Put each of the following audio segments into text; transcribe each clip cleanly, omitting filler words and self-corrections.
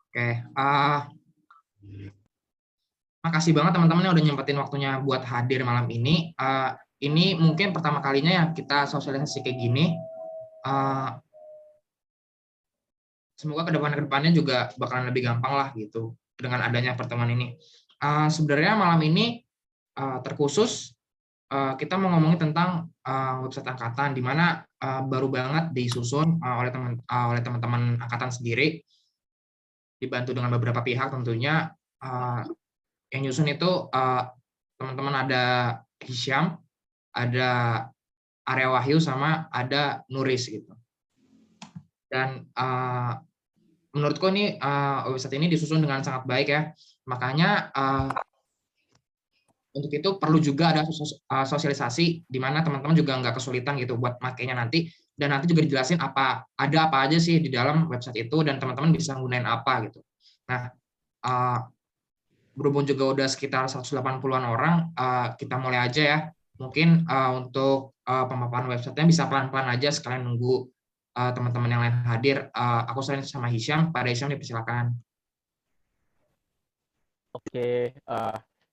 Oke, makasih banget teman-teman yang udah nyempetin waktunya buat hadir malam ini. Ini mungkin pertama kalinya ya kita sosialisasi kayak gini. Uh, Semoga kedepannya juga bakalan lebih gampang lah gitu dengan adanya pertemuan ini. Sebenarnya malam ini terkhusus kita mau ngomongin tentang website angkatan, di mana baru banget disusun oleh teman-teman angkatan sendiri, dibantu dengan beberapa pihak tentunya. Yang nyusun itu teman-teman ada Hisham, ada Arya Wahyu, sama ada Nuris gitu. Dan menurutku ini website ini disusun dengan sangat baik ya. Makanya untuk itu perlu juga ada sosialisasi di mana teman-teman juga nggak kesulitan gitu buat makainya nanti, dan nanti juga dijelasin ada apa aja sih di dalam website itu dan teman-teman bisa gunain apa gitu. Nah, berhubung juga udah sekitar 180-an orang, kita mulai aja ya. Mungkin untuk pemaparan websitenya bisa pelan-pelan aja sekalian nunggu teman-teman yang lain hadir. Aku selain sama Hisham, pada Hisham dipersilakan. Oke,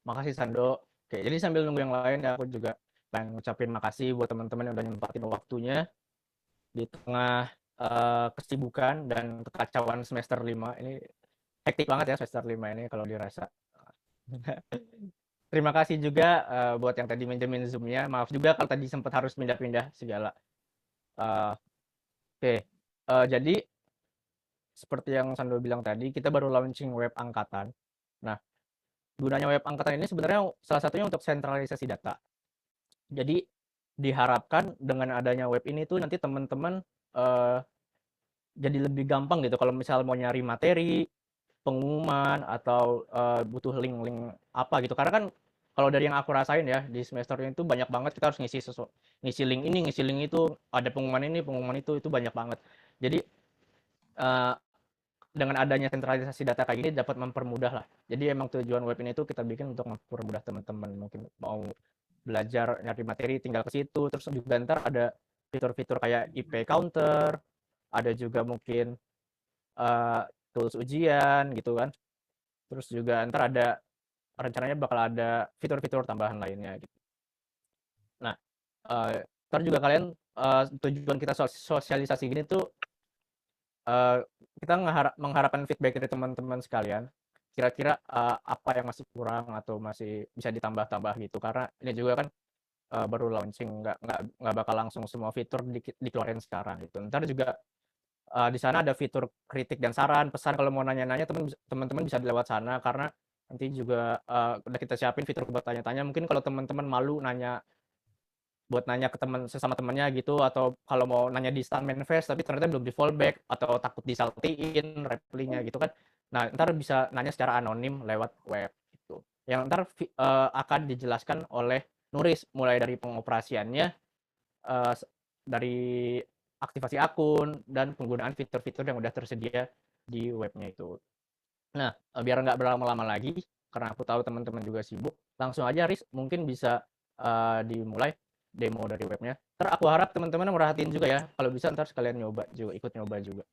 makasih Sando. Oke, jadi sambil nunggu yang lain ya, aku juga pengen ngucapin makasih buat teman-teman yang udah nyempatin waktunya di tengah kesibukan dan kekacauan semester 5. Ini hektik banget ya semester 5 ini kalau dirasa. Terima kasih juga buat yang tadi minjemin Zoom-nya. Maaf juga kalau tadi sempat harus pindah-pindah segala. Uh, Oke, jadi seperti yang Sando bilang tadi, kita baru launching web angkatan. Nah, gunanya web angkatan ini sebenarnya salah satunya untuk sentralisasi data. Jadi diharapkan dengan adanya web ini tuh nanti teman-teman uh, jadi lebih gampang gitu kalau misal mau nyari materi, pengumuman atau butuh link-link apa gitu. Karena kan kalau dari yang aku rasain ya di semester ini tuh banyak banget kita harus ngisi link ini, ngisi link itu, ada pengumuman ini, pengumuman itu banyak banget. Jadi uh, dengan adanya sentralisasi data kayak gini dapat mempermudah lah. Jadi emang tujuan web ini tuh kita bikin untuk mempermudah teman-teman mungkin mau belajar nyari materi tinggal ke situ. Terus juga ntar ada fitur-fitur kayak IP counter, ada juga mungkin uh, tools ujian gitu kan. Terus juga ntar ada rencananya bakal ada fitur-fitur tambahan lainnya gitu. Nah, ntar juga kalian tujuan kita sosialisasi gini tuh uh, kita mengharapkan feedback dari teman-teman sekalian. Kira-kira apa yang masih kurang atau masih bisa ditambah-tambah gitu. Karena ini juga kan baru launching, nggak bakal langsung semua fitur dikeluarin sekarang gitu. Ntar juga di sana ada fitur kritik dan saran, pesan kalau mau nanya-nanya teman-teman bisa lewat sana karena nanti juga udah kita siapin fitur buat tanya-tanya. Mungkin kalau teman-teman malu nanya buat nanya ke teman sesama temannya gitu atau kalau mau nanya di stand manifest tapi ternyata belum di fallback atau takut disaltiin reply-nya gitu kan. Nah, ntar bisa nanya secara anonim lewat web gitu. Yang ntar akan dijelaskan oleh Nuris mulai dari pengoperasiannya, dari aktivasi akun dan penggunaan fitur-fitur yang udah tersedia di webnya itu. Nah, biar nggak berlama-lama lagi, karena aku tahu teman-teman juga sibuk, langsung aja Riz, mungkin bisa dimulai demo dari webnya. Ntar aku harap teman-teman merhatiin juga ya, kalau bisa ntar sekalian nyoba juga, ikut nyoba juga.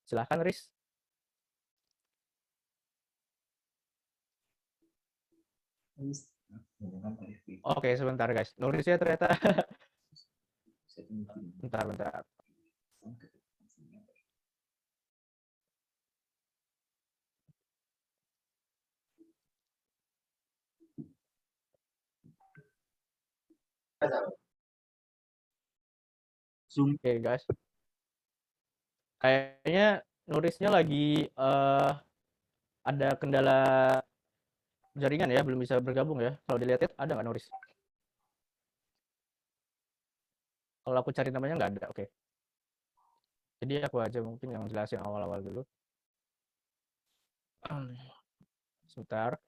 Silahkan Riz. Oke, sebentar guys. Nulis ya ternyata. Bentar, bentar. Oke guys. Kayaknya nulisnya lagi ada kendala jaringan ya, belum bisa bergabung ya. Kalau dilihat ada nggak Nuris? Kalau aku cari namanya nggak ada. Oke. Jadi aku aja mungkin yang jelasin awal-awal dulu. Sebentar.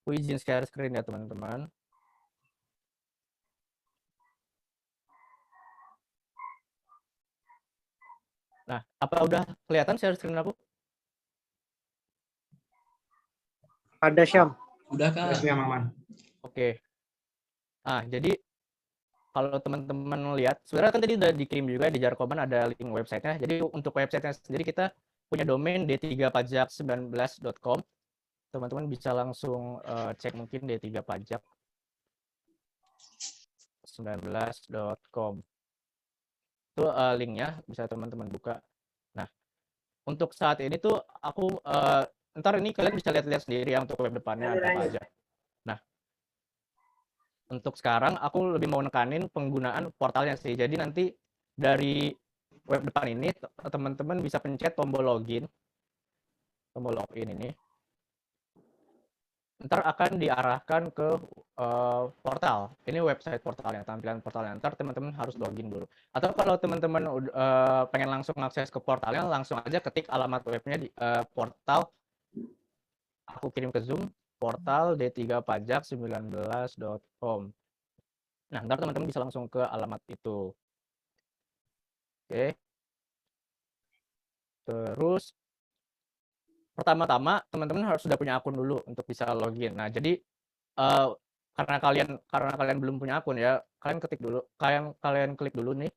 Aku izin share screen ya teman-teman. Nah, apa udah kelihatan share screen aku? Ada Syam. Udah Kak. Yang aman. Oke. Nah, jadi kalau teman-teman lihat, sebenarnya kan tadi udah dikirim juga di Jarkoban ada link websitenya. Jadi untuk websitenya sendiri kita punya domain d3pajak19.com. Teman-teman bisa langsung cek mungkin d3pajak19.com. Itu linknya bisa teman-teman buka. Nah, untuk saat ini tuh aku ntar ini kalian bisa lihat-lihat sendiri ya untuk web depannya ada apa aja. Nah, untuk sekarang aku lebih mau nekanin penggunaan portalnya sih. Jadi nanti dari web depan ini teman-teman bisa pencet tombol login ini. Ntar akan diarahkan ke portal. Ini website portalnya, tampilan portalnya. Ntar teman-teman harus login dulu. Atau kalau teman-teman pengen langsung akses ke portalnya, langsung aja ketik alamat webnya di portal. Aku kirim ke Zoom, portal d3pajak19.com. Nah, ntar teman-teman bisa langsung ke alamat itu. Oke. Terus pertama-tama teman-teman harus sudah punya akun dulu untuk bisa login. Nah, jadi karena kalian belum punya akun ya, kalian klik dulu nih,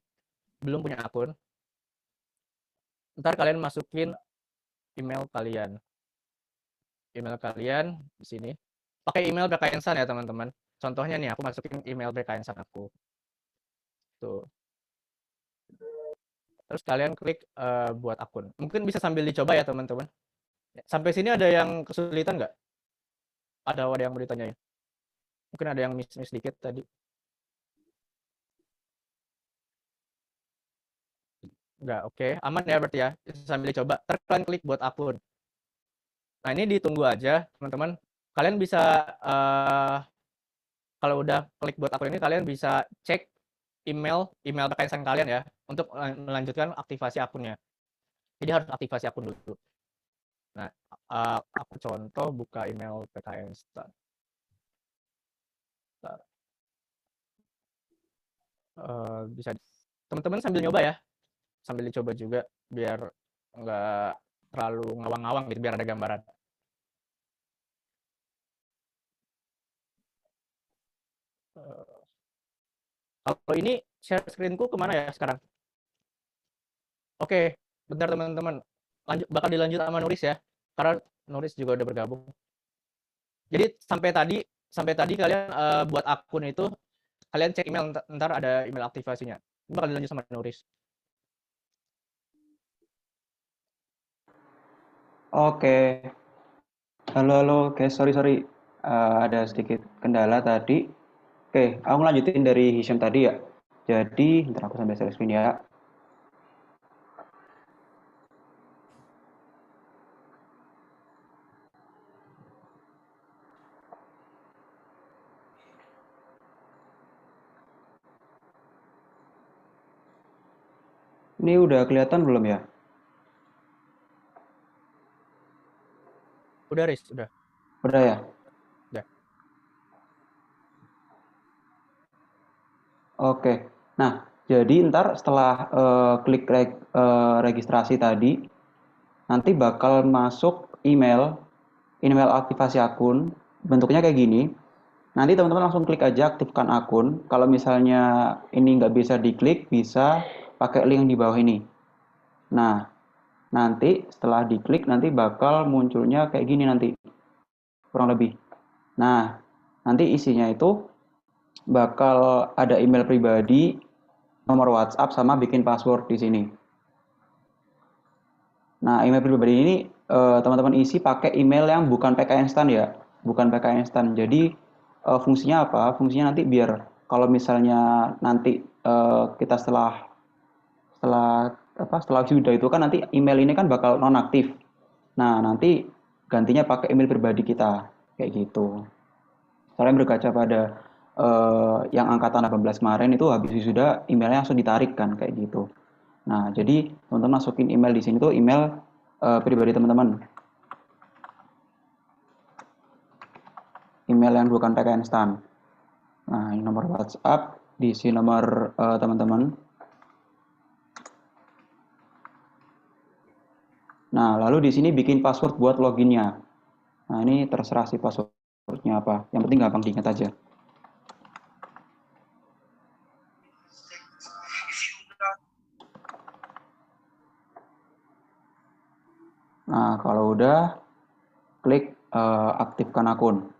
belum punya akun. Ntar kalian masukin email kalian. Email kalian di sini. Pakai email BKNSan ya, teman-teman. Contohnya nih, aku masukin email BKNSan aku. Tuh. Terus kalian klik buat akun. Mungkin bisa sambil dicoba ya, teman-teman. Sampai sini ada yang kesulitan nggak? Ada yang mau ditanyain? Mungkin ada yang miss dikit tadi. Nggak, oke. Aman ya berarti ya. Sambil dicoba. Terus kalian klik buat akun. Nah, ini ditunggu aja, teman-teman. Kalian bisa, kalau udah klik buat akun ini, kalian bisa cek email BKNSan kalian ya, untuk melanjutkan aktivasi akunnya. Jadi harus aktivasi akun dulu. Nah, aku contoh buka email BKNSan. Bisa teman-teman sambil nyoba ya, sambil dicoba juga biar nggak terlalu ngawang-ngawang gitu, biar ada gambaran. Kalau ini share screen-ku kemana ya sekarang? Oke, bentar teman-teman. Bakal dilanjut sama Nuris ya, karena Nuris juga udah bergabung. Jadi sampai tadi kalian buat akun itu, kalian cek email, ntar ada email aktivasinya. Ini bakal dilanjut sama Nuris. Oke. Halo guys, sorry. Ada sedikit kendala tadi. Oke, aku lanjutin dari Hisham tadi ya. Jadi, ntar aku sambil share screen ya. Ini udah kelihatan belum ya? Udah, Riz, udah. Udah ya? Udah. Oke. Nah, jadi ntar setelah klik registrasi tadi, nanti bakal masuk email aktivasi akun. Bentuknya kayak gini. Nanti teman-teman langsung klik aja aktifkan akun. Kalau misalnya ini nggak bisa diklik, bisa pakai link di bawah ini. Nah, nanti setelah diklik nanti bakal munculnya kayak gini nanti. Kurang lebih. Nah, nanti isinya itu bakal ada email pribadi, nomor WhatsApp, sama bikin password di sini. Nah, email pribadi ini teman-teman isi pakai email yang bukan PK Instan ya, bukan PK Instan. Jadi fungsinya apa? Fungsinya nanti biar kalau misalnya nanti kita setelah sudah itu kan nanti email ini kan bakal nonaktif. Nah, nanti gantinya pakai email pribadi kita kayak gitu. Soalnya berkaca pada yang angkatan 18 kemarin itu habis wisuda emailnya langsung ditarik kan kayak gitu. Nah, jadi teman-teman masukin email di sini tuh email pribadi teman-teman. Email yang bukan PK Instan. Nah, ini nomor WhatsApp, diisi nomor teman-teman. Nah, lalu di sini bikin password buat loginnya. Nah, ini terserah sih passwordnya apa. Yang penting gampang diingat aja. Nah, kalau udah, klik aktifkan akun.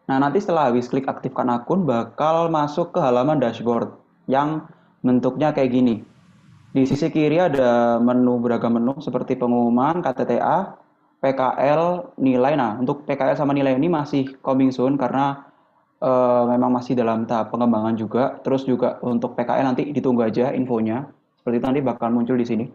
Nah, nanti setelah habis klik aktifkan akun, bakal masuk ke halaman dashboard yang bentuknya kayak gini. Di sisi kiri ada beragam menu seperti pengumuman, KTTA, PKL, nilai. Nah, untuk PKL sama nilai ini masih coming soon karena memang masih dalam tahap pengembangan juga. Terus juga untuk PKL nanti ditunggu aja infonya. Seperti itu nanti bakal muncul di sini.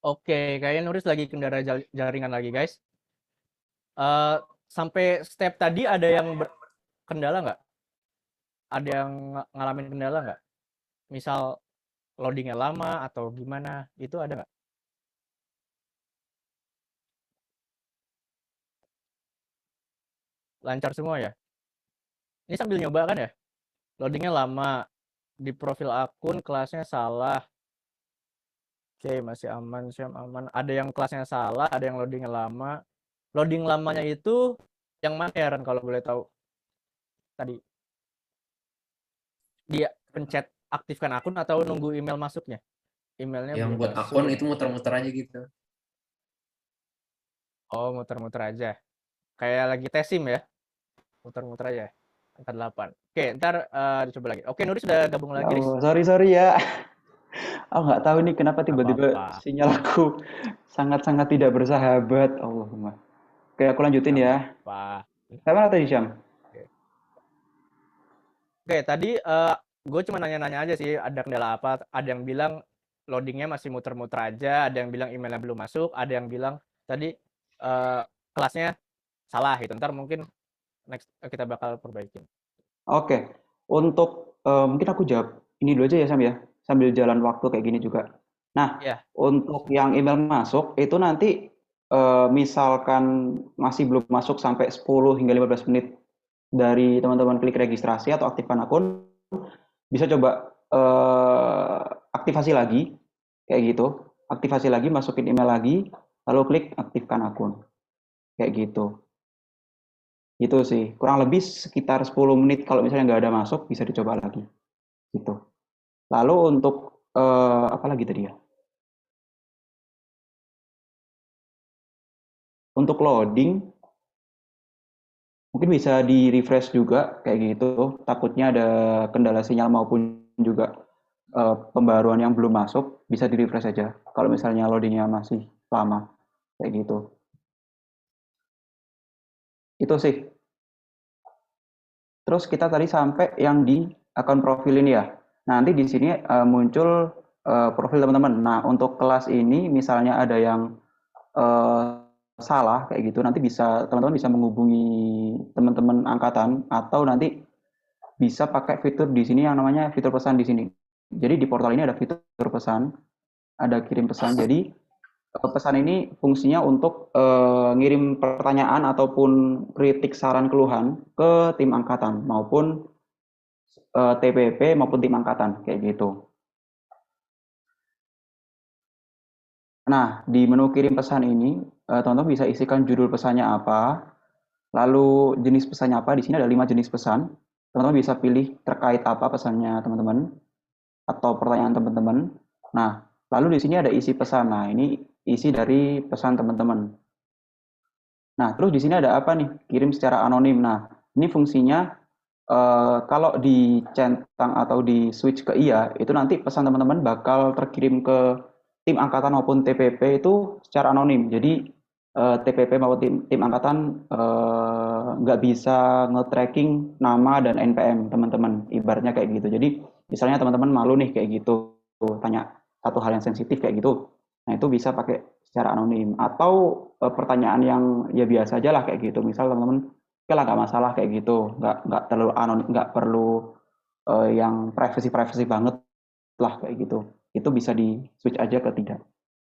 Oke, kayaknya Nuris lagi kendala jaringan lagi, guys. Eh, sampai step tadi ada yang kendala nggak? Ada yang ngalamin kendala nggak? Misal loadingnya lama atau gimana? Itu ada nggak? Lancar semua ya? Ini sambil nyoba kan ya? Loadingnya lama, di profil akun kelasnya salah. Oke, masih aman, siap aman. Ada yang kelasnya salah, ada yang loadingnya lama. Loading lamanya itu yang mana ya, Ran, kalau boleh tahu? Tadi dia pencet aktifkan akun atau nunggu email masuknya? Emailnya Yang belum buat masuk. akun itu muter-muter aja gitu. Oh, muter-muter aja. Kayak lagi tes SIM ya? Muter-muter aja. Angka 8. Oke, ntar coba lagi. Oke, Nuris sudah gabung Ya lagi, Riz. Allah, sorry ya. Aku nggak tahu nih kenapa Nggak tiba-tiba apa-apa. sinyal aku sangat-sangat tidak bersahabat. Allahumma. Oke, aku lanjutin Nggak ya. apa-apa. Sampai mana tadi, Syam? Oke, Oke, tadi gue cuma nanya-nanya aja sih, ada kendala apa. Ada yang bilang loadingnya masih muter-muter aja, ada yang bilang emailnya belum masuk, ada yang bilang tadi kelasnya salah gitu. Ntar mungkin next kita bakal perbaikin. Oke, untuk mungkin aku jawab ini dulu aja ya, Sam ya, sambil jalan waktu kayak gini juga. Nah, Ya, untuk yang email masuk itu nanti misalkan masih belum masuk sampai 10 hingga 15 menit dari teman-teman klik registrasi atau aktifkan akun, bisa coba aktivasi lagi kayak gitu. Aktivasi lagi, masukin email lagi, lalu klik aktifkan akun kayak gitu. Itu sih, kurang lebih sekitar 10 menit kalau misalnya nggak ada masuk, bisa dicoba lagi. Gitu. Lalu untuk apa lagi tadi ya? Untuk loading, mungkin bisa di-refresh juga kayak gitu. Takutnya ada kendala sinyal maupun juga pembaruan yang belum masuk, bisa di-refresh aja. Kalau misalnya loadingnya masih lama, kayak gitu. Itu sih. Terus kita tadi sampai yang di akun profil ini ya. Nanti di sini muncul profil teman-teman. Nah, untuk kelas ini misalnya ada yang salah kayak gitu, nanti bisa teman-teman bisa menghubungi teman-teman angkatan atau nanti bisa pakai fitur di sini yang namanya fitur pesan di sini. Jadi di portal ini ada fitur pesan, ada kirim pesan. Jadi pesan ini fungsinya untuk ngirim pertanyaan ataupun kritik saran keluhan ke tim angkatan maupun TPP maupun tim angkatan kayak gitu. Nah, di menu kirim pesan ini teman-teman bisa isikan judul pesannya apa, lalu jenis pesannya apa. Di sini ada 5 jenis pesan. Teman-teman bisa pilih terkait apa pesannya teman-teman atau pertanyaan teman-teman. Nah, lalu di sini ada isi pesan. Nah, ini isi dari pesan teman-teman. Nah, terus di sini ada apa nih? Kirim secara anonim. Nah, ini fungsinya kalau dicentang atau di switch ke iya, itu nanti pesan teman-teman bakal terkirim ke tim angkatan maupun TPP itu secara anonim. Jadi TPP maupun tim angkatan nggak bisa nge-tracking nama dan NPM teman-teman. Ibaratnya kayak gitu. Jadi misalnya teman-teman malu nih kayak gitu, tanya satu hal yang sensitif kayak gitu. Nah, itu bisa pakai secara anonim. Atau pertanyaan yang ya biasa aja lah kayak gitu. Misal teman-teman, oke lah nggak masalah kayak gitu, nggak terlalu anonim, nggak perlu yang privacy banget lah kayak gitu. Itu bisa di switch aja ke tidak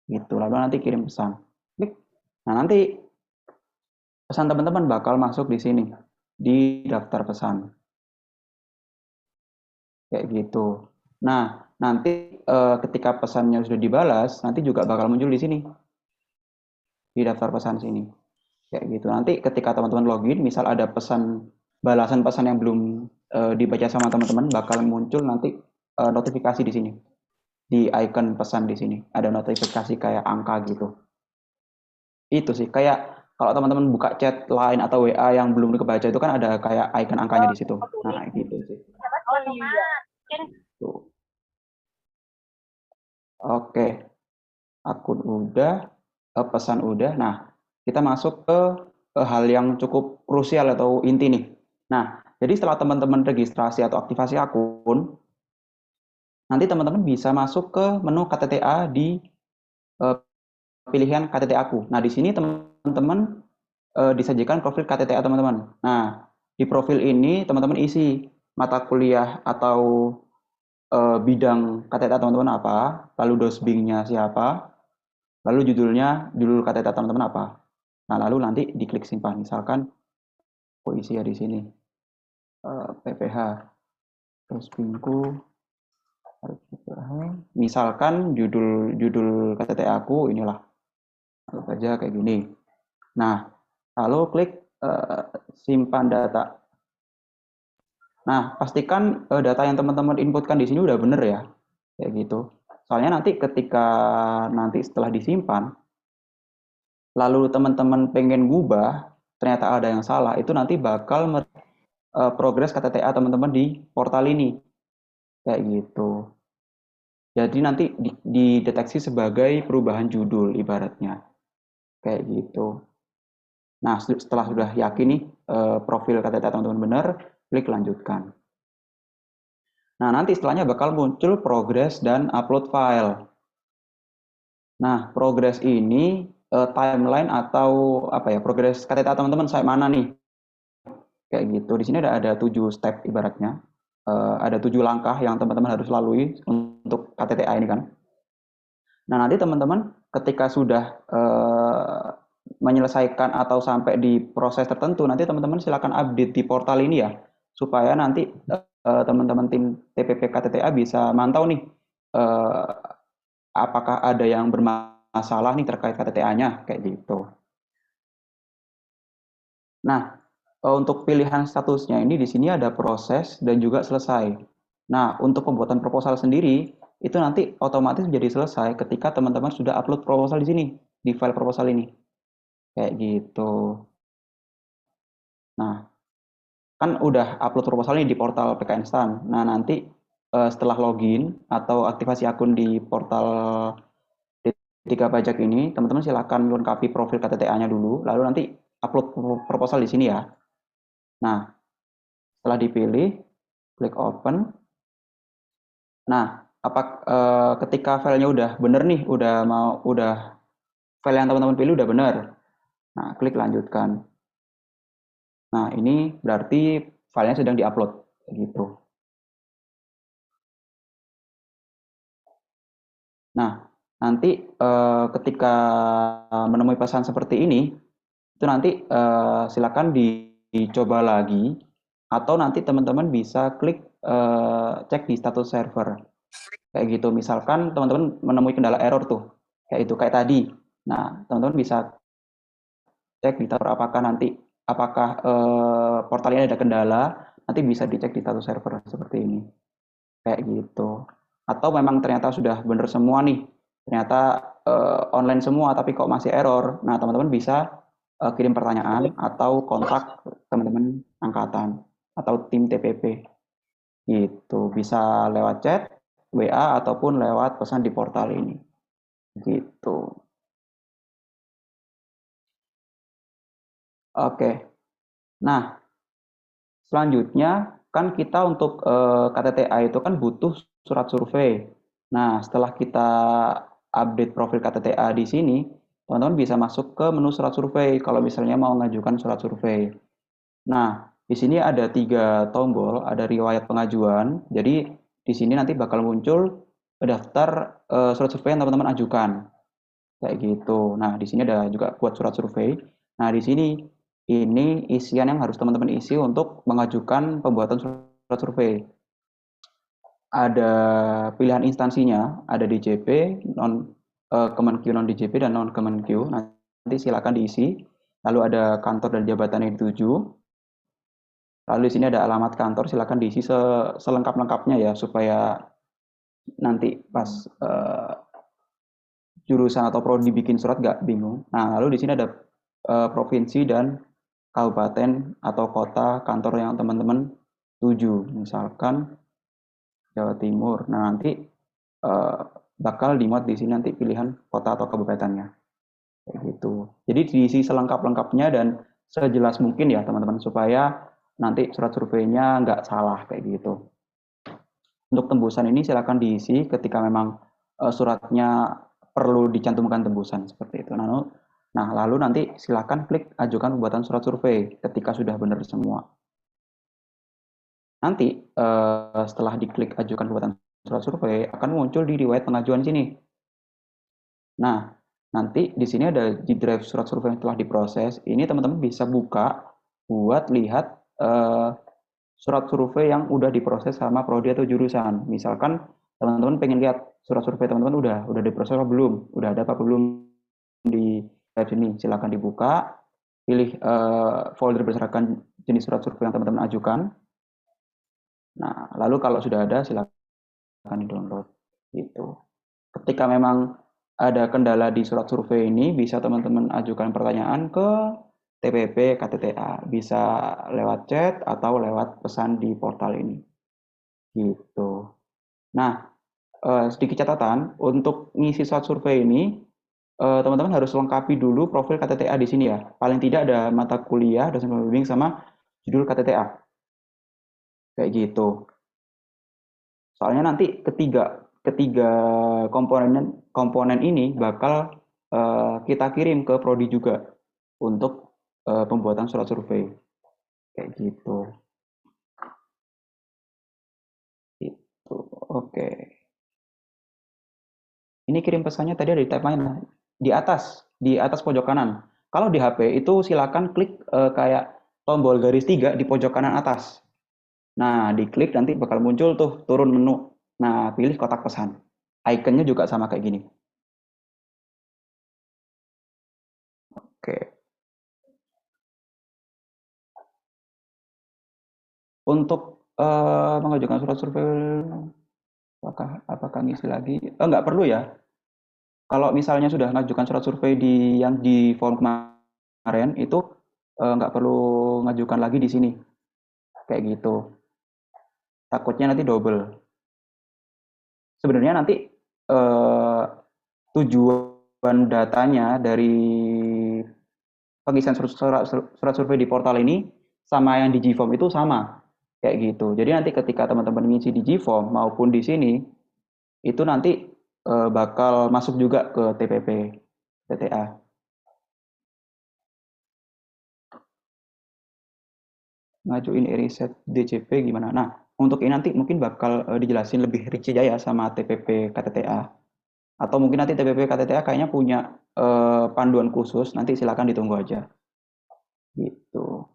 gitu. Lalu nanti kirim pesan. Klik. Nah, nanti pesan teman-teman bakal masuk di sini di daftar pesan kayak gitu. Nah, nanti ketika pesannya sudah dibalas, nanti juga bakal muncul di sini di daftar pesan sini kayak gitu. Nanti ketika teman-teman login, misal ada balasan pesan yang belum dibaca sama teman-teman, bakal muncul nanti notifikasi di sini, di icon pesan di sini ada notifikasi kayak angka gitu. Itu sih kayak kalau teman-teman buka chat line atau WA yang belum kebaca itu kan ada kayak icon angkanya di situ. Nah, gitu sih. Oh iya. Tuh. Oke, akun udah, pesan udah. Nah, kita masuk ke hal yang cukup krusial atau inti nih. Nah, jadi setelah teman-teman registrasi atau aktivasi akun, nanti teman-teman bisa masuk ke menu KTTA di pilihan KTT aku. Nah, di sini teman-teman disajikan profil KTTA teman-teman. Nah, di profil ini teman-teman isi mata kuliah atau bidang KTTA teman-teman apa, lalu dosbingnya siapa, lalu judul KTTA teman-teman apa. Nah, lalu nanti diklik simpan. Misalkan aku isi ya di sini PPH dosbingku, misalkan judul KTTA aku inilah, lalu saja kayak gini. Nah, lalu klik simpan data. Nah, pastikan data yang teman-teman inputkan di sini udah bener ya, kayak gitu. Soalnya nanti ketika setelah disimpan, lalu teman-teman pengen ngubah, ternyata ada yang salah, itu nanti bakal progres KTTA teman-teman di portal ini, kayak gitu. Jadi nanti dideteksi sebagai perubahan judul ibaratnya, kayak gitu. Nah, setelah sudah yakin nih profil KTTA teman-teman benar, klik lanjutkan. Nah, nanti setelahnya bakal muncul progress dan upload file. Nah, progress ini timeline atau apa ya, progress KTTA teman-teman sampai mana nih? Kayak gitu. Di sini ada 7 step ibaratnya. Ada 7 langkah yang teman-teman harus lalui untuk KTTA ini kan. Nah, nanti teman-teman ketika sudah menyelesaikan atau sampai di proses tertentu, nanti teman-teman silakan update di portal ini ya, supaya nanti teman-teman tim TPP KTTA bisa mantau nih apakah ada yang bermasalah nih terkait KTTA-nya kayak gitu. Nah, untuk pilihan statusnya ini di sini ada proses dan juga selesai. Nah, untuk pembuatan proposal sendiri itu nanti otomatis menjadi selesai ketika teman-teman sudah upload proposal di sini, di file proposal ini. Kayak gitu. Nah, kan udah upload proposal ini di portal PK Instan. Nah, nanti setelah login atau aktivasi akun di portal D3 Pajak ini, teman-teman silakan lengkapi profil KTTA-nya dulu, lalu nanti upload proposal di sini ya. Nah, setelah dipilih, klik open. Nah, ketika filenya udah bener nih, udah file yang teman-teman pilih udah bener. Nah, klik lanjutkan. Nah, ini berarti filenya sedang diupload gitu. Nah, nanti ketika menemui pesan seperti ini, itu nanti silakan dicoba lagi, atau nanti teman-teman bisa klik cek di status server. Kayak gitu, misalkan teman-teman menemui kendala error tuh, kayak tadi. Nah, teman-teman bisa cek di status apakah portal ini ada kendala, nanti bisa dicek di status server seperti ini. Kayak gitu. Atau memang ternyata sudah benar semua nih, ternyata online semua tapi kok masih error. Nah, teman-teman bisa kirim pertanyaan atau kontak teman-teman angkatan atau tim TPP. Gitu. Bisa lewat chat, WA ataupun lewat pesan di portal ini. Gitu. Oke. Nah, selanjutnya kan kita untuk KTTA itu kan butuh surat survei. Nah, setelah kita update profil KTTA di sini, teman-teman bisa masuk ke menu surat survei kalau misalnya mau mengajukan surat survei. Nah, Di sini ada 3 tombol, ada riwayat pengajuan. Jadi di sini nanti bakal muncul daftar surat survei yang teman-teman ajukan. Kayak gitu. Nah, di sini ada juga buat surat survei. Nah, di sini ini isian yang harus teman-teman isi untuk mengajukan pembuatan surat survei. Ada pilihan instansinya, ada DJP, Kemenq non DJP dan non Kemenq. Nanti silakan diisi. Lalu ada kantor dan jabatan yang dituju. Lalu di sini ada alamat kantor, silakan diisi selengkap-lengkapnya ya supaya nanti pas jurusan atau prodi bikin surat nggak bingung. Nah, lalu di sini ada provinsi dan kabupaten atau kota kantor yang teman-teman tuju, misalkan Jawa Timur. Nah, nanti bakal dimuat di sini nanti pilihan kota atau kabupatennya, kayak gitu. Jadi diisi selengkap-lengkapnya dan sejelas mungkin ya teman-teman supaya nanti surat surveinya nggak salah kayak gitu. Untuk tembusan ini silakan diisi ketika memang suratnya perlu dicantumkan tembusan seperti itu. Nah, lalu nanti silakan klik ajukan pembuatan surat survei ketika sudah benar semua. Nanti setelah diklik ajukan pembuatan surat survei akan muncul di riwayat pengajuan sini. Nah, nanti di sini ada di drive surat survei yang telah diproses. Ini teman-teman bisa buka buat lihat surat survei yang udah diproses sama prodi atau jurusan. Misalkan teman-teman pengen lihat surat survei teman-teman udah diproses apa belum, udah ada apa belum di drive ini. Silakan dibuka, pilih folder berdasarkan jenis surat survei yang teman-teman ajukan. Nah, lalu kalau sudah ada silakan di-download gitu. Ketika memang ada kendala di surat survei ini, bisa teman-teman ajukan pertanyaan ke TPP KTTA, bisa lewat chat atau lewat pesan di portal ini. Gitu. Nah, sedikit catatan untuk ngisi surat survei ini, teman-teman harus lengkapi dulu profil KTTA di sini ya. Paling tidak ada mata kuliah, dosen pembimbing sama judul KTTA. Kayak gitu. Soalnya nanti ketiga komponen ini bakal kita kirim ke prodi juga untuk pembuatan surat survei kayak gitu. Itu oke. Ini kirim pesannya tadi ada di tab mana? Di atas pojok kanan. Kalau di HP itu silakan klik kayak tombol garis 3 di pojok kanan atas. Nah, diklik nanti bakal muncul tuh turun menu. Nah, pilih kotak pesan. Ikonnya juga sama kayak gini. Oke. Untuk mengajukan surat survei, apakah ngisi lagi? Nggak perlu ya. Kalau misalnya sudah mengajukan surat survei yang di form kemarin, itu nggak perlu ngajukan lagi di sini. Kayak gitu. Takutnya nanti double. Sebenarnya nanti tujuan datanya dari pengisian surat survei di portal ini sama yang di Gform itu sama kayak gitu. Jadi nanti ketika teman-teman ngisi di Gform maupun di sini itu nanti bakal masuk juga ke TPP TTA. Ngajuin e-riset DJP gimana? Nah, untuk ini nanti mungkin bakal dijelasin lebih rinci ya sama TPP KTTA. Atau mungkin nanti TPP KTTA kayaknya punya panduan khusus, nanti silakan ditunggu aja. Gitu.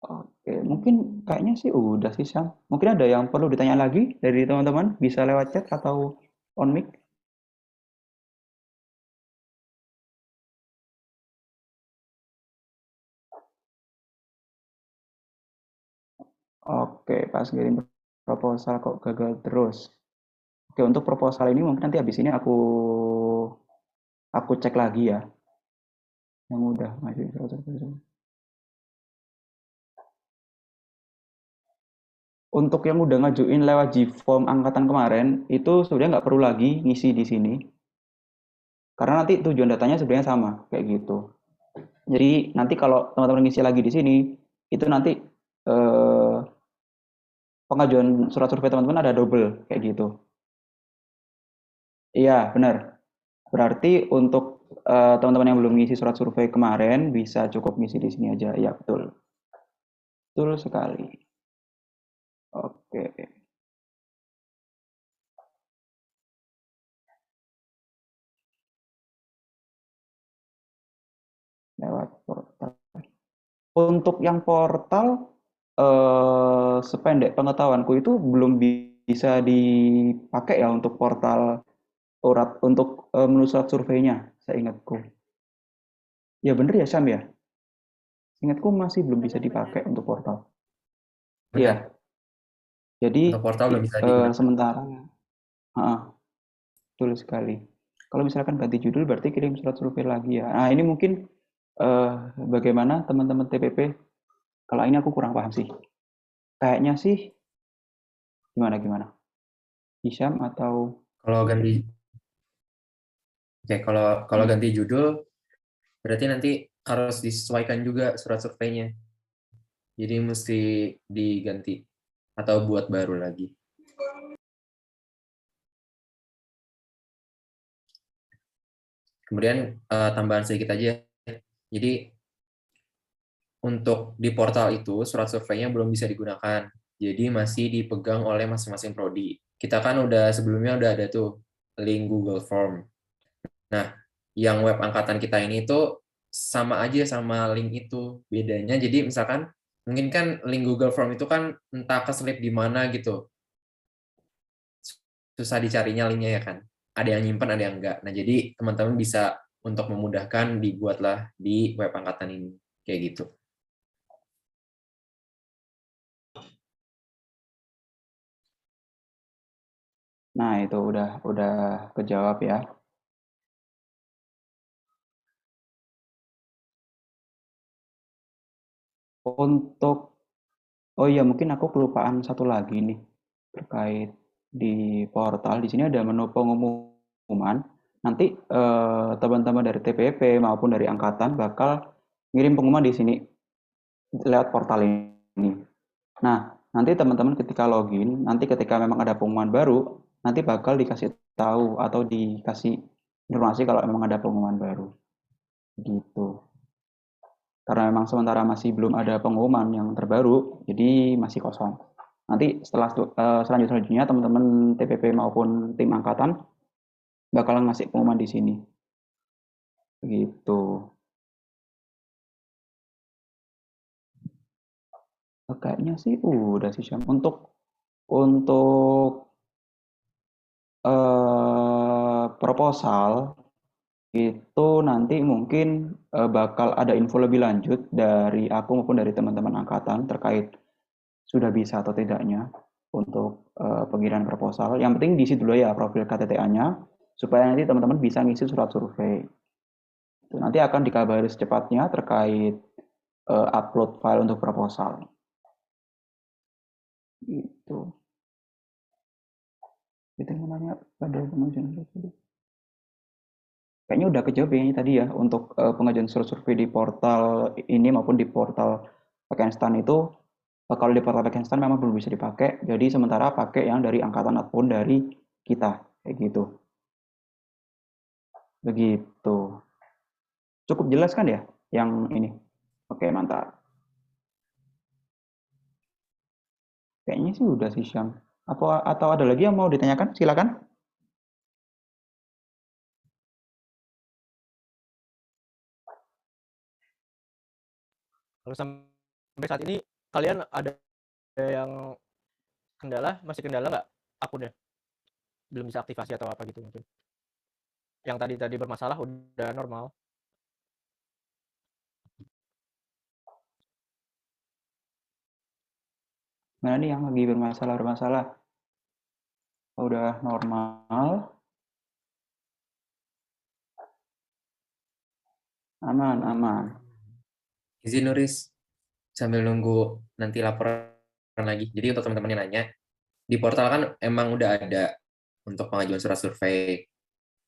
Oke, mungkin kayaknya sih udah sih, Sam. Mungkin ada yang perlu ditanya lagi dari teman-teman, bisa lewat chat atau on mic. Oke, pas ngirim proposal kok gagal terus. Oke, untuk proposal ini mungkin nanti habis ini aku cek lagi ya. Yang udah ngajuin. Untuk yang udah ngajuin lewat Gform angkatan kemarin, itu sebenarnya nggak perlu lagi ngisi di sini. Karena nanti tujuan datanya sebenarnya sama, kayak gitu. Jadi nanti kalau teman-teman ngisi lagi di sini, itu nanti pengajuan surat survei teman-teman ada double, kayak gitu. Iya, benar. Berarti untuk teman-teman yang belum ngisi surat survei kemarin bisa cukup ngisi di sini aja. Ya, betul. Betul sekali. Oke. Lewat portal. Untuk yang portal, sependek pengetahuanku itu belum bisa dipakai ya untuk portal untuk menulis surat surveinya, seingatku. Ya bener ya, Syam ya? Ingatku masih belum bisa dipakai untuk portal. Iya, Benar. jadi Untuk portal belum bisa digunakan. sementara, betul sekali. Kalau misalkan ganti judul berarti kirim surat survei lagi ya. Nah ini mungkin bagaimana teman-teman TPP? Kalau ini aku kurang paham sih. Kayaknya sih gimana? Hisham atau Kalau ganti, oke, kalau ganti judul berarti nanti harus disesuaikan juga surat surveinya. Jadi mesti diganti atau buat baru lagi. Kemudian tambahan sedikit aja. Jadi untuk di portal itu surat surveinya belum bisa digunakan. Jadi masih dipegang oleh masing-masing prodi. Kita kan sebelumnya udah ada tuh link Google Form. Nah, yang web angkatan kita ini tuh sama aja sama link itu. Bedanya jadi misalkan mungkin kan link Google Form itu kan entah keselip di mana gitu. Susah dicarinya linknya ya kan. Ada yang nyimpan, ada yang enggak. Nah, jadi teman-teman bisa untuk memudahkan dibuatlah di web angkatan ini. Kayak gitu. nah itu udah kejawab ya. Untuk oh iya mungkin aku kelupaan satu lagi nih terkait di portal. Di sini ada menu pengumuman. Nanti teman-teman dari TPP maupun dari angkatan bakal ngirim pengumuman di sini lewat portal ini. Nah, nanti teman-teman ketika login, nanti ketika memang ada pengumuman baru, nanti bakal dikasih tahu atau dikasih informasi kalau memang ada pengumuman baru. Gitu. Karena memang sementara masih belum ada pengumuman yang terbaru, jadi masih kosong. Nanti selanjutnya teman-teman TPP maupun tim angkatan bakalan ngasih pengumuman di sini. Begitu. Kayaknya sih udah sih Syam. Untuk proposal itu nanti mungkin bakal ada info lebih lanjut dari aku maupun dari teman-teman angkatan terkait sudah bisa atau tidaknya untuk pengiriman proposal. Yang penting diisi dulu ya profil KTTA-nya supaya nanti teman-teman bisa ngisi surat survei. Nanti akan dikabari secepatnya terkait upload file untuk proposal. Gitu. Itu yang nanya pada pengajuan survei. Kayaknya udah kejawab ya tadi ya untuk pengajuan surat survei di portal ini maupun di portal Pakistan itu. Kalau di portal Pakistan memang belum bisa dipakai, jadi sementara pakai yang dari angkatan ataupun dari kita, kayak gitu. Begitu. Cukup jelas kan ya yang ini? Oke, mantap. Kayaknya sih udah sih Syam. Atau ada lagi yang mau ditanyakan? Silakan. Kalau sampai saat ini kalian ada yang masih kendala nggak akunnya? Belum bisa aktivasi atau apa gitu mungkin? Yang tadi bermasalah udah normal. Mana nih yang lagi bermasalah? Udah normal. Aman. Izin Nuris, sambil nunggu nanti laporan lagi. Jadi untuk teman-teman yang nanya, di portal kan emang udah ada untuk pengajuan surat survei,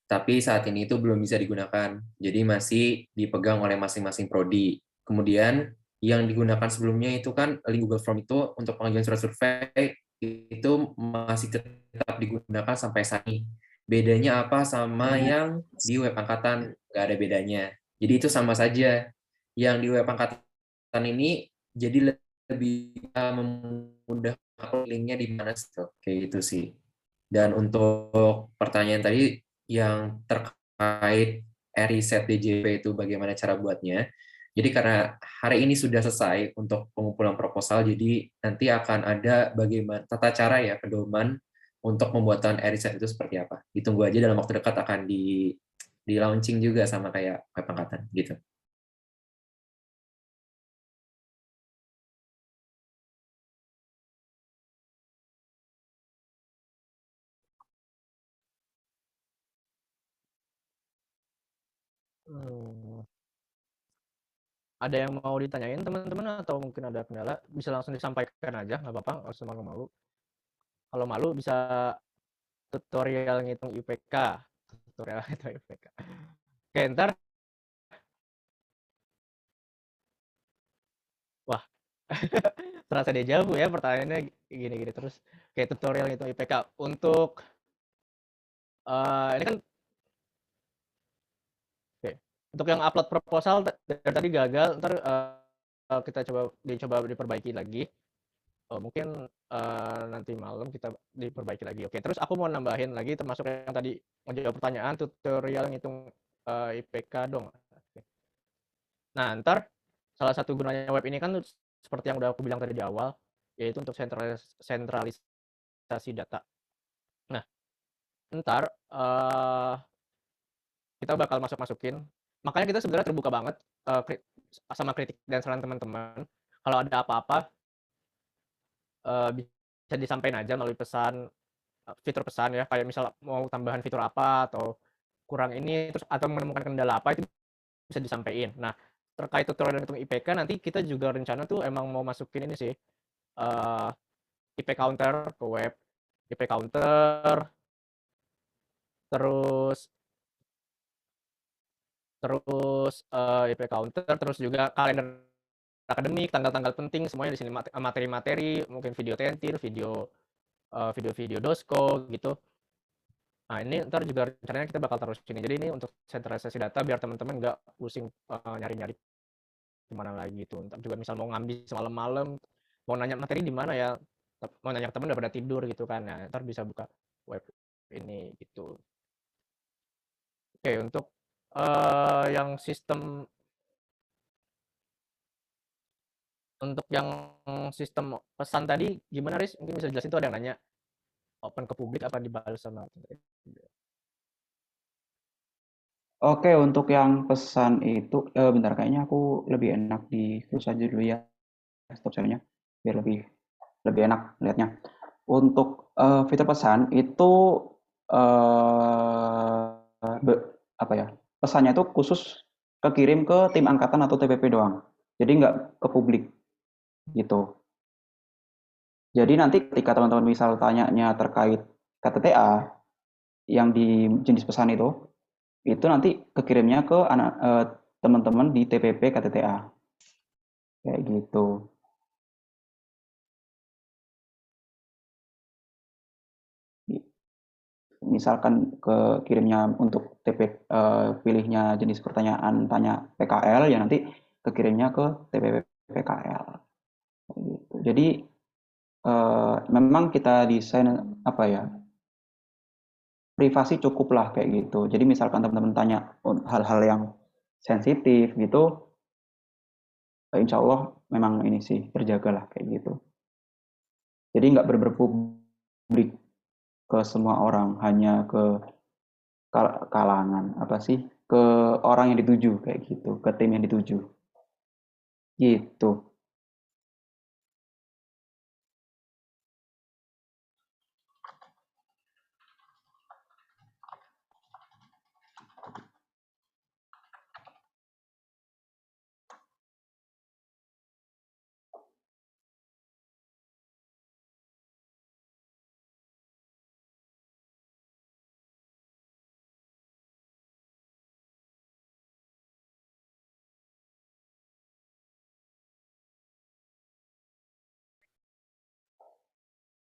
tapi saat ini itu belum bisa digunakan. Jadi masih dipegang oleh masing-masing prodi. Kemudian yang digunakan sebelumnya itu kan link Google Form itu untuk pengajuan surat survei itu masih tetap digunakan sampai saat ini. bedanya apa sama yang di web angkatan? Nggak ada bedanya. Jadi itu sama saja. Yang di web angkatan ini jadi lebih memudahkan linknya di mana sih, kayak gitu sih. Dan untuk pertanyaan tadi yang terkait riset DJP itu bagaimana cara buatnya. Jadi karena hari ini sudah selesai untuk pengumpulan proposal, jadi nanti akan ada bagaimana tata cara ya pedoman untuk pembuatan riset itu seperti apa. Ditunggu aja dalam waktu dekat akan di launching juga sama kayak web angkatan gitu. Hmm. Ada yang mau ditanyain teman-teman atau mungkin ada kendala bisa langsung disampaikan aja, nggak apa-apa, nggak usah malu-malu. Kalau malu bisa tutorial ngitung IPK, tutorial ngitung IPK. Oke, ntar, wah, terasa deja vu ya pertanyaannya gini-gini terus. Kayak tutorial ngitung IPK untuk ini kan, oke, untuk yang upload proposal dari tadi gagal, ntar kita dicoba diperbaiki lagi. Mungkin nanti malam kita diperbaiki lagi. Oke, terus aku mau nambahin lagi termasuk yang tadi menjawab pertanyaan tutorial ngitung IPK dong. Oke. Nah, ntar salah satu gunanya web ini kan seperti yang udah aku bilang tadi di awal, yaitu untuk sentralisasi data. Nah, ntar kita bakal masukin. Makanya kita sebenarnya terbuka banget sama kritik dan saran teman-teman. Kalau ada apa-apa bisa disampaikan aja melalui pesan, fitur pesan ya, kayak misal mau tambahan fitur apa atau kurang ini terus atau menemukan kendala apa itu bisa disampaikan. Nah, terkait tutorial dan hitung IPK nanti kita juga rencana tuh emang mau masukin ini sih IP counter ke web, IP counter, terus terus IP counter, terus juga kalender akademik, tanggal-tanggal penting semuanya di sini, materi-materi, mungkin video tentir, video-video dosko gitu. Nah, ini ntar juga rencananya kita bakal taruh sini. Jadi ini untuk sentralisasi data biar teman-teman nggak pusing nyari-nyari di mana lagi gitu. Ntar juga misal mau ngambil semalam-malam, mau nanya materi di mana ya, mau nanya ke teman udah pada tidur gitu kan. Nah, ntar bisa buka web ini gitu. Oke, untuk yang sistem pesan tadi gimana, Riz? Mungkin bisa jelasin tuh, ada yang nanya open ke publik apa dibalas sama. Oke, untuk yang pesan itu, bentar kayaknya aku lebih enak di close aja dulu ya, stop share-nya, biar lebih lebih enak lihatnya. Untuk fitur pesan itu apa ya? Pesannya itu khusus kekirim ke tim angkatan atau TPP doang. Jadi nggak ke publik gitu. Jadi nanti ketika teman-teman misal tanyanya terkait KTTA yang di jenis pesan itu nanti kekirimnya ke teman-teman di TPP KTTA kayak gitu. Misalkan kirimnya untuk pilihnya jenis pertanyaan tanya PKL ya nanti kekirimnya ke TPP PKL gitu. Jadi memang kita desain apa ya, privasi cukup lah kayak gitu. Jadi misalkan teman-teman tanya hal-hal yang sensitif gitu, insya Allah memang ini sih terjaga lah kayak gitu. Jadi nggak berpublik ke semua orang, hanya ke kalangan apa sih, ke orang yang dituju kayak gitu, ke tim yang dituju gitu.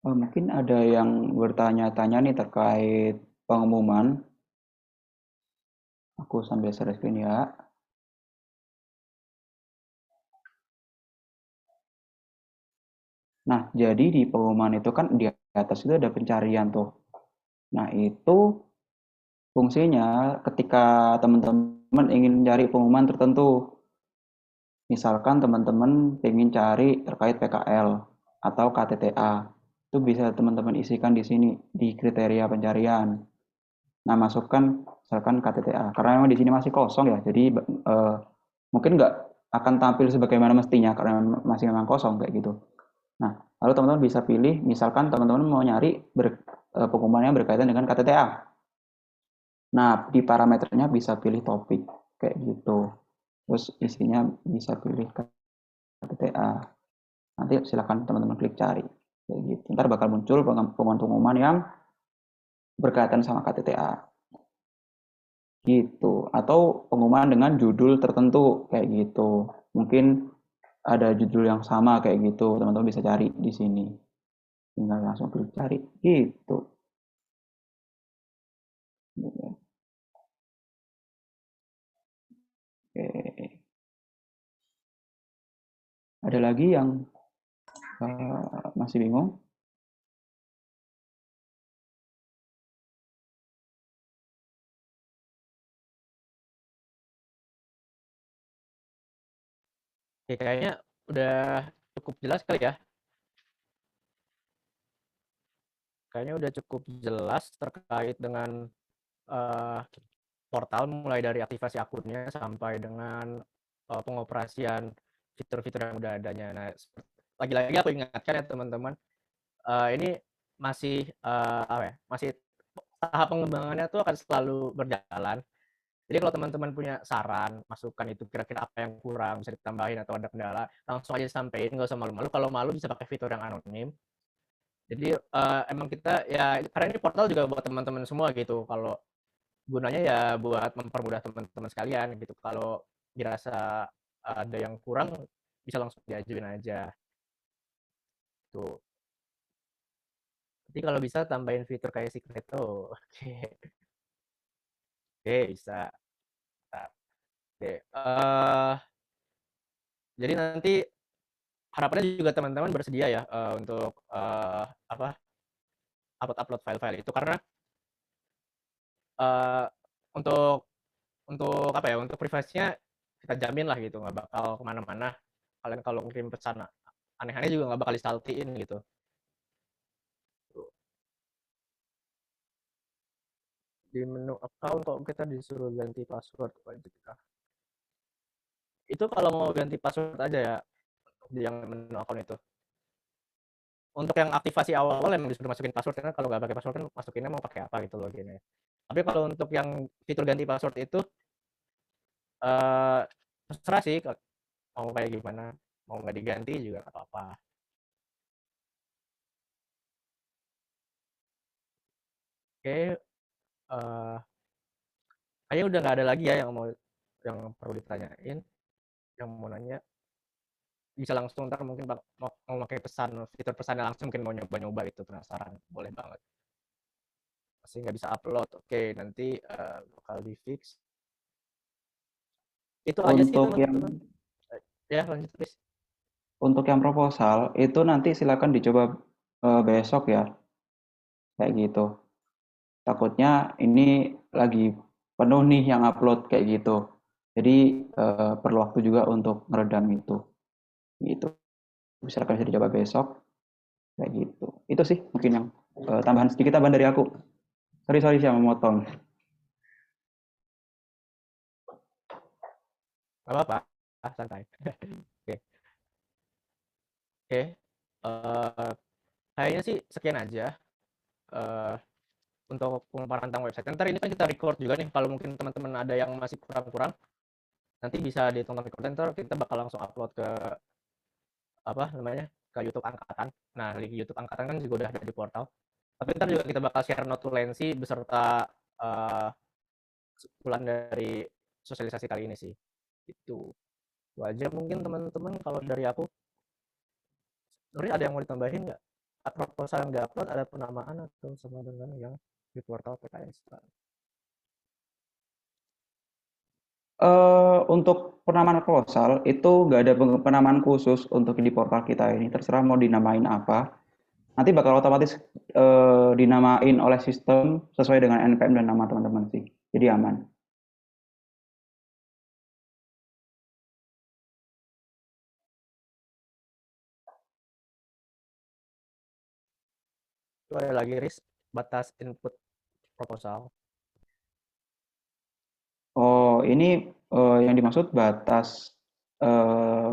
Mungkin ada yang bertanya-tanya nih terkait pengumuman. Aku sambil share screen ya. Nah, jadi di pengumuman itu kan di atas itu ada pencarian tuh. Nah, itu fungsinya ketika teman-teman ingin mencari pengumuman tertentu. Misalkan teman-teman ingin cari terkait PKL atau KTTA. Itu bisa teman-teman isikan di sini di kriteria pencarian. Nah, masukkan misalkan KTTA. Karena memang di sini masih kosong ya, jadi mungkin nggak akan tampil sebagaimana mestinya karena masih memang kosong kayak gitu. Nah, lalu teman-teman bisa pilih, misalkan teman-teman mau nyari pengumuman yang berkaitan dengan KTTA. Nah, di parameternya bisa pilih topik kayak gitu. Terus isinya bisa pilih KTTA. Nanti silakan teman-teman klik cari kayak gitu. Ntar bakal muncul pengumuman yang berkaitan sama KTTA gitu, atau pengumuman dengan judul tertentu kayak gitu. Mungkin ada judul yang sama kayak gitu, teman-teman bisa cari di sini. Tinggal langsung klik cari gitu. Oke. Ada lagi yang masih bingung? Oke, kayaknya udah cukup jelas kali ya. Kayaknya udah cukup jelas terkait dengan portal, mulai dari aktivasi akunnya sampai dengan pengoperasian fitur-fitur yang udah adanya. Nah, lagi-lagi aku ingatkan ya teman-teman, ini masih apa ya? Masih tahap pengembangannya tuh akan selalu berjalan. Jadi kalau teman-teman punya saran, masukan itu kira-kira apa yang kurang, bisa ditambahin atau ada kendala, langsung aja sampein, nggak usah malu-malu. Kalau malu bisa pakai fitur yang anonim. Jadi emang kita ya, karena ini portal juga buat teman-teman semua gitu. Kalau gunanya ya buat mempermudah teman-teman sekalian gitu. Kalau dirasa ada yang kurang, bisa langsung diajuin aja. Tuh. Nanti kalau bisa tambahin fitur kayak secret tuh. Oke. Oke, bisa. Nah, oke. Jadi nanti harapannya juga teman-teman bersedia ya untuk apa, upload file-file itu, karena uh, untuk apa ya, untuk privasinya kita jamin lah gitu, nggak bakal kemana-mana. Kalian kalau ngirim pesan aneh-aneh juga nggak bakal distaltiin gitu. Di menu account kok kita disuruh ganti password wajib kita. Itu kalau mau ganti password aja ya di yang menu account itu. Untuk yang aktivasi awal-awal emang disuruh masukin password, karena kalau nggak pakai password kan masukinnya mau pakai apa gitu loginnya. Tapi kalau untuk yang fitur ganti password itu terserah sih mau kayak gimana, mau nggak diganti juga nggak apa-apa. Oke, kayaknya udah nggak ada lagi ya yang perlu ditanyain. Yang mau nanya bisa langsung, ntar mungkin mau pakai pesan, fitur pesannya langsung, mungkin mau nyoba-nyoba itu, penasaran, boleh banget. Masih nggak bisa upload, oke, nanti bakal di fix. Itu aja sih Untuk yang teman-teman. Ya lanjut please. untuk yang proposal itu nanti silakan dicoba besok ya, kayak gitu. Takutnya ini lagi penuh nih yang upload kayak gitu. Jadi perlu waktu juga untuk meredam itu. Gitu. Silakan bisa dicoba besok kayak gitu. Itu sih mungkin yang tambahan sedikit tambahan dari aku. Sorry saya memotong. Nggak apa-apa, santai. Oke, oke. Kayaknya sih sekian aja untuk pemaparan tentang website. Ntar ini kan kita record juga nih, kalau mungkin teman-teman ada yang masih kurang-kurang, nanti bisa ditonton record, ntar kita bakal langsung upload ke apa namanya, ke YouTube Angkatan. Nah, link YouTube Angkatan kan juga udah ada di portal. Tapi ntar juga kita bakal share notulensi beserta kesimpulan dari sosialisasi kali ini sih. Itu wajar mungkin teman-teman. Kalau dari aku, sebenarnya ada yang mau ditambahin nggak? Proposal yang nggak upload ada penamaan atau sama dengan yang di portal PKS. Untuk penamaan proposal itu nggak ada penamaan khusus untuk di portal kita ini. Terserah mau dinamain apa. Nanti bakal otomatis dinamain oleh sistem sesuai dengan NPM dan nama teman-teman sih. Jadi aman. Itu ada lagi Riz, batas input proposal. Oh, ini yang dimaksud batas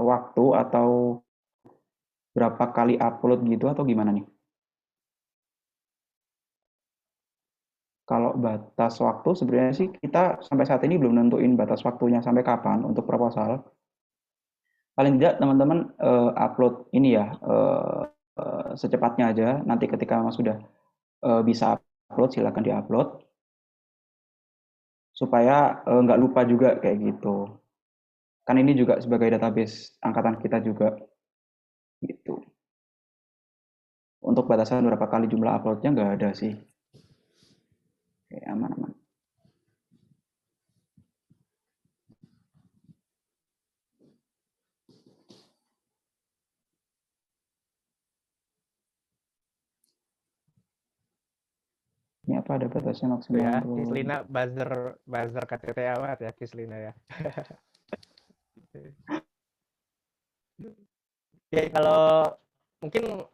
waktu atau berapa kali upload gitu atau gimana nih? Kalau batas waktu sebenarnya sih kita sampai saat ini belum nentuin batas waktunya sampai kapan untuk proposal. Paling tidak teman-teman upload ini ya secepatnya aja. Nanti ketika memang sudah bisa upload silakan diupload supaya nggak lupa juga kayak gitu. Kan ini juga sebagai database angkatan kita juga gitu. Untuk batasan berapa kali jumlah uploadnya nggak ada sih. Oke, aman-aman. Ini apa ada batasnya Tuh maksimal ya, untuk Kislina buzzer KTT amat ya Kislina ya. Oke, kalau mungkin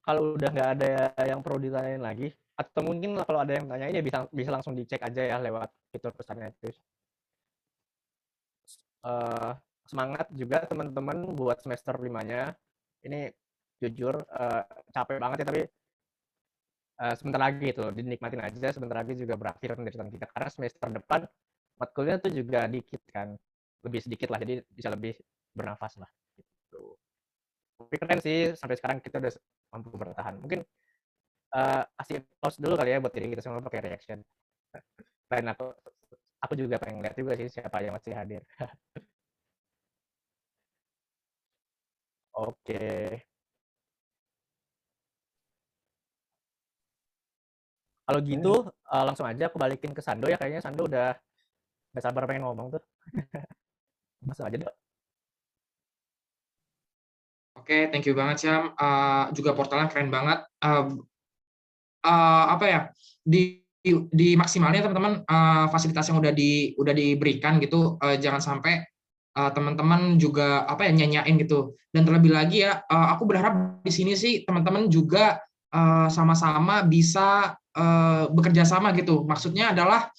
kalau udah nggak ada yang perlu ditanyain lagi, atau mungkin kalau ada yang tanyain ya bisa langsung dicek aja ya lewat fitur pesannya itu. Semangat juga teman-teman buat semester 5-nya. Ini jujur capek banget ya, tapi sebentar lagi itu dinikmatin aja, sebentar lagi juga berakhir penderitaan kita, karena semester depan matkulnya tuh juga dikit kan, lebih sedikit lah, jadi bisa lebih bernafas lah gitu. Tapi keren sih sampai sekarang kita udah mampu bertahan. Mungkin kasih pause dulu kali ya buat diri kita semua pakai reaction. Dan aku juga pengen lihat juga sih siapa yang masih hadir. Oke. Kalau gitu langsung aja aku balikin ke Sando ya, kayaknya Sando udah nggak sabar pengen ngomong tuh. Langsung aja deh. Oke, thank you banget Syam. Juga portalnya keren banget. Apa ya, di maksimalnya teman-teman fasilitas yang udah diberikan gitu, jangan sampai teman-teman juga apa ya nyanyain gitu. Dan terlebih lagi ya, aku berharap di sini sih teman-teman juga sama-sama bisa bekerja sama gitu. Maksudnya adalah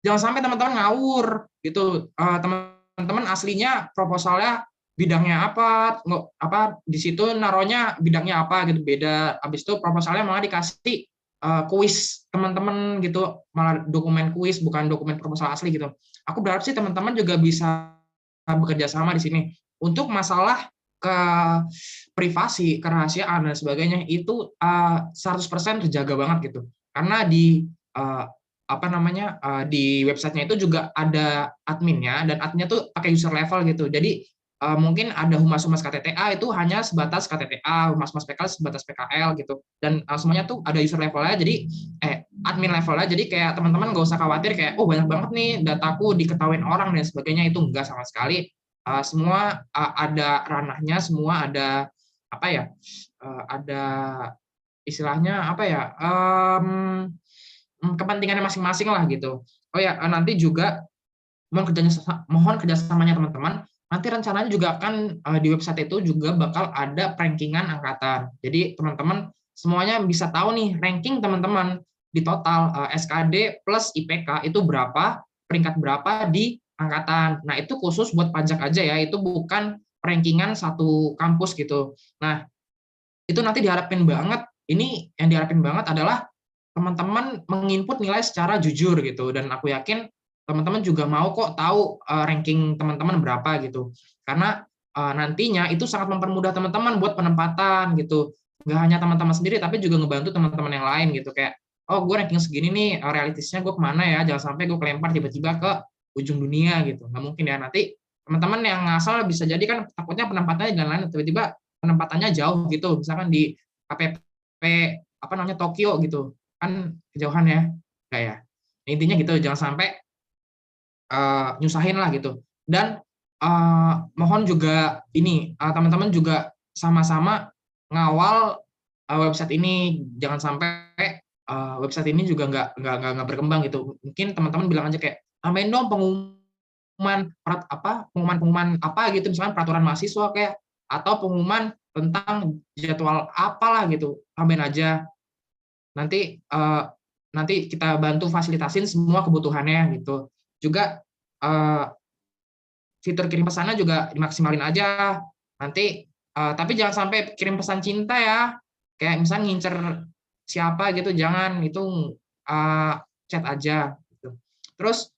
jangan sampai teman-teman ngawur gitu. Teman-teman aslinya proposalnya bidangnya apa di situ naruhnya bidangnya apa gitu, beda. Habis itu proposalnya malah dikasih kuis teman-teman gitu, malah dokumen kuis bukan dokumen proposal asli gitu. Aku berharap sih teman-teman juga bisa bekerja sama di sini. Untuk masalah ke privasi, kerahasiaan dan sebagainya itu 100% terjaga banget gitu. Karena di apa namanya di websitenya itu juga ada adminnya, dan adminnya tuh pakai user level gitu. Jadi mungkin ada humas-humas KTTA itu hanya sebatas KTTA, humas-humas PKL sebatas PKL gitu. Dan semuanya tuh ada user levelnya, jadi admin levelnya. Jadi kayak teman-teman nggak usah khawatir kayak oh banyak banget nih dataku diketahuin orang dan sebagainya, itu enggak sama sekali. Semua ada ranahnya, semua ada apa ya? Ada istilahnya apa ya? Kepentingannya masing-masing lah gitu. Oh ya, nanti juga mohon kerjasamanya teman-teman. Nanti rencananya juga akan di website itu juga bakal ada rankingan angkatan. Jadi teman-teman semuanya bisa tahu nih ranking teman-teman di total SKD plus IPK itu berapa, peringkat berapa di angkatan. Nah, itu khusus buat pajak aja ya, itu bukan rankingan satu kampus gitu. Nah, itu nanti diharapin banget, ini yang diharapin banget adalah teman-teman menginput nilai secara jujur gitu, dan aku yakin teman-teman juga mau kok tahu ranking teman-teman berapa gitu, karena nantinya itu sangat mempermudah teman-teman buat penempatan gitu, nggak hanya teman-teman sendiri tapi juga ngebantu teman-teman yang lain gitu, kayak oh gue ranking segini nih, realistisnya gue kemana ya, jangan sampai gue kelempar tiba-tiba ke ujung dunia gitu, nggak mungkin ya. Nanti teman-teman yang ngasal bisa jadi kan takutnya penempatannya dan lain tiba-tiba penempatannya jauh gitu, misalkan di KPP apa namanya Tokyo gitu, kan kejauhan ya, enggak ya. Intinya gitu, jangan sampai nyusahin lah gitu. Dan mohon juga ini teman-teman juga sama-sama ngawal website ini, jangan sampai website ini juga nggak berkembang gitu. Mungkin teman-teman bilang aja kayak tambahin dong pengumuman apa gitu, misalkan peraturan mahasiswa kayak, atau pengumuman tentang jadwal apalah gitu, tambahin aja. Nanti kita bantu fasilitasin semua kebutuhannya gitu. Juga fitur kirim pesannya juga dimaksimalin aja. Nanti tapi jangan sampai kirim pesan cinta ya. Kayak misalnya ngincer siapa gitu, jangan, itu chat aja gitu. Terus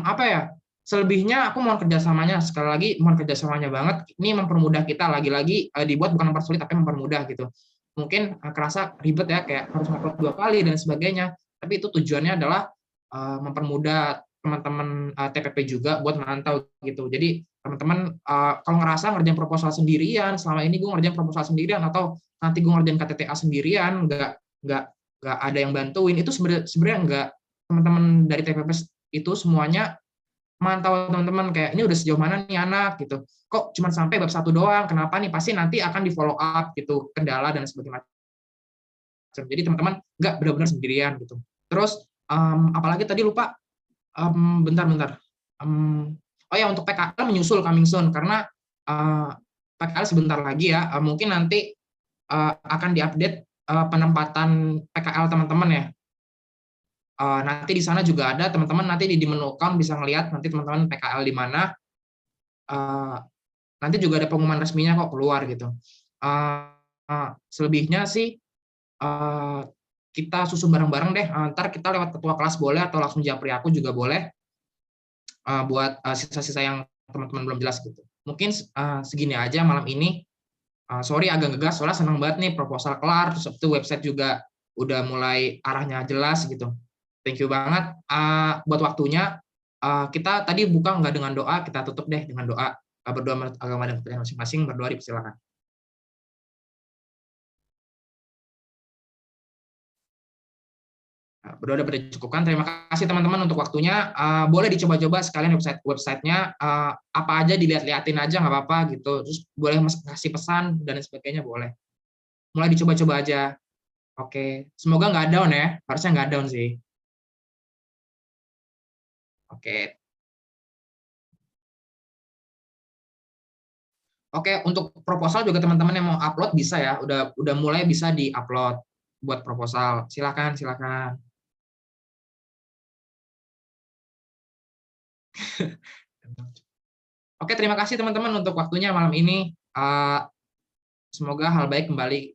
apa ya? Selebihnya aku mohon kerjasamanya, sekali lagi mohon kerjasamanya banget. Ini mempermudah kita, lagi-lagi dibuat bukan mempersulit tapi mempermudah gitu. Mungkin kerasa ribet ya, kayak harus ngupload 2 kali dan sebagainya. Tapi itu tujuannya adalah mempermudah teman-teman TPP juga buat memantau gitu. Jadi teman-teman kalau ngerasa ngerjain proposal sendirian, selama ini gue ngerjain proposal sendirian atau nanti gue ngerjain KTTA sendirian, nggak ada yang bantuin, itu sebenarnya nggak. Teman-teman dari TPP itu semuanya mantau teman-teman, kayak ini udah sejauh mana nih anak gitu. Kok cuma sampai bab 1 doang? Kenapa nih? Pasti nanti akan di follow up gitu, kendala dan sebagainya. Jadi teman-teman nggak benar-benar sendirian gitu. Terus apalagi tadi lupa. Bentar. Oh ya, untuk PKL menyusul coming soon, karena PKL sebentar lagi ya. Mungkin nanti akan diupdate penempatan PKL teman-teman ya. Nanti di sana juga ada teman-teman, nanti di menu account bisa ngelihat nanti teman-teman PKL di mana. Nanti juga ada pengumuman resminya kok keluar gitu. Selebihnya sih kita susun bareng-bareng deh. Ntar kita lewat ketua kelas boleh, atau langsung japri aku juga boleh, buat sisa-sisa yang teman-teman belum jelas gitu. Mungkin segini aja malam ini. Sorry agak ngegas, soalnya senang banget nih proposal kelar, terus itu website juga udah mulai arahnya jelas gitu. Thank you banget buat waktunya. Kita tadi buka nggak dengan doa, kita tutup deh dengan doa. Berdoa menurut agama dan kepercayaan masing-masing, berdoa dipersilakan. Berdoa dapat dicukupkan. Terima kasih teman-teman untuk waktunya. Boleh dicoba-coba sekalian websitenya, apa aja dilihat-liatin aja nggak apa-apa gitu. Terus boleh kasih pesan dan sebagainya boleh. Mulai dicoba-coba aja. Oke, semoga nggak down ya. Harusnya nggak down sih. Oke. Oke, untuk proposal juga teman-teman yang mau upload bisa ya. Udah mulai bisa di-upload buat proposal. Silakan. Oke, terima kasih teman-teman untuk waktunya malam ini. Semoga hal baik kembali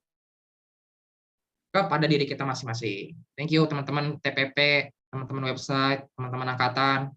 kepada diri kita masing-masing. Thank you teman-teman TPP, teman-teman website, teman-teman angkatan.